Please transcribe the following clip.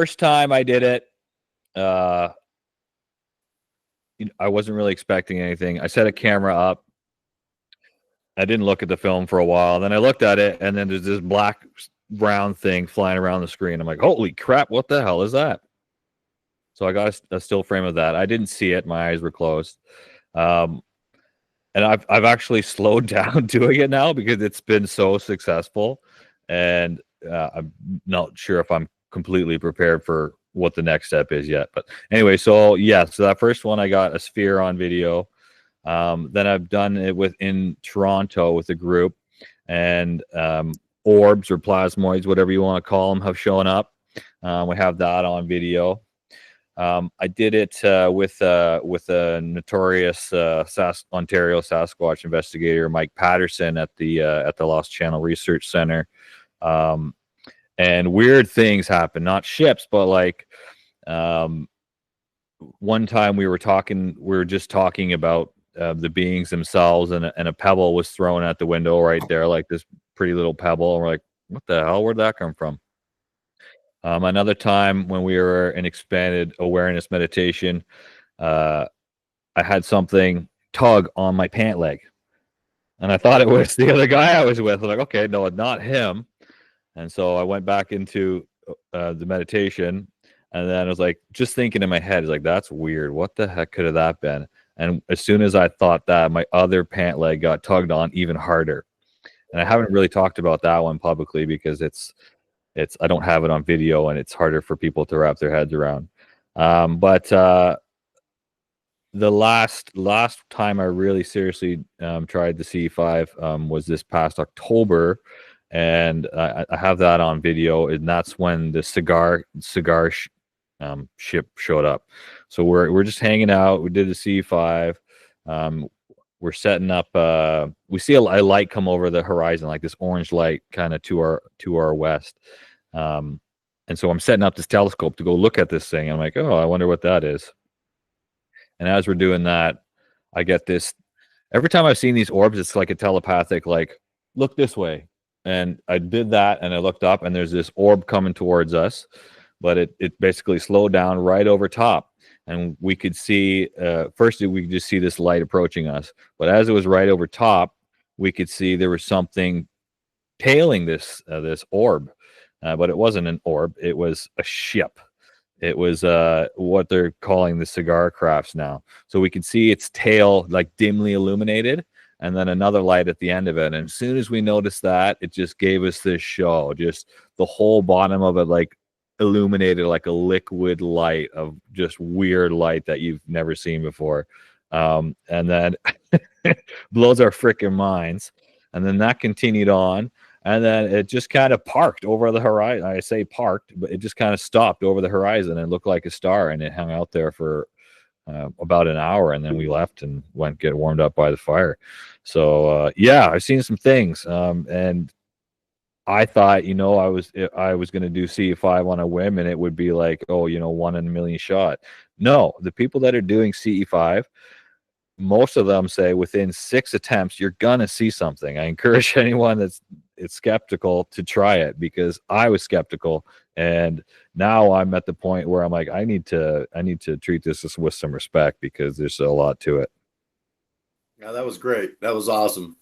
first time I did it, I wasn't really expecting anything. I set a camera up. I didn't look at the film for a while. Then I looked at it, and then there's this black brown thing flying around the screen. I'm like, holy crap, what the hell is that? So I got a still frame of that. I didn't see it. My eyes were closed. And I've actually slowed down doing it now because it's been so successful. And I'm not sure if I'm completely prepared for what the next step is yet. But anyway, so yeah, so that first one I got a sphere on video. Then I've done it in Toronto with a group, and orbs or plasmoids, whatever you want to call them, have shown up. We have that on video. I did it with a notorious Ontario Sasquatch investigator, Mike Patterson, at the Lost Channel Research Center. And weird things happen, not ships, but like one time we were just talking about the beings themselves, and a pebble was thrown at the window right there, like this pretty little pebble. And we're like, what the hell? Where'd that come from? Another time when we were in expanded awareness meditation, I had something tug on my pant leg, and I thought it was the other guy I was with. I'm like, okay, no, not him. And so I went back into the meditation, and then I was like, just thinking in my head, like, that's weird. What the heck could have that been? And as soon as I thought that, my other pant leg got tugged on even harder. And I haven't really talked about that one publicly because I don't have it on video, and it's harder for people to wrap their heads around. But the last time I really seriously tried the C5 was this past October, and I have that on video, and that's when the cigar ship showed up. So we're just hanging out. We did the C5. We're setting up. We see a light come over the horizon, like this orange light, kind of to our west. And so I'm setting up this telescope to go look at this thing. I'm like, oh, I wonder what that is. And as we're doing that, I get this. Every time I've seen these orbs, it's like a telepathic, like, look this way. And I did that, and I looked up, and there's this orb coming towards us, but it basically slowed down right over top. And we could see, firstly, we could just see this light approaching us. But as it was right over top, we could see there was something tailing this orb. But it wasn't an orb. It was a ship. It was what they're calling the cigar crafts now. So we could see its tail like dimly illuminated, and then another light at the end of it. And as soon as we noticed that, it just gave us this show. Just the whole bottom of it like illuminated like a liquid light of just weird light that you've never seen before. And then blows our freaking minds. And then that continued on. And then it just kind of parked over the horizon. I say parked, but it just kind of stopped over the horizon and looked like a star. And it hung out there for about an hour. And then we left and went get warmed up by the fire. So, yeah, I've seen some things. And I thought, I was going to do CE5 on a whim, and it would be like, oh, 1 in a million shot. No, the people that are doing CE5, most of them say within 6 attempts, you're going to see something. I encourage anyone that's skeptical to try it, because I was skeptical, and now I'm at the point where I'm like, I need to treat this with some respect, because there's a lot to it. Yeah, that was great. That was awesome.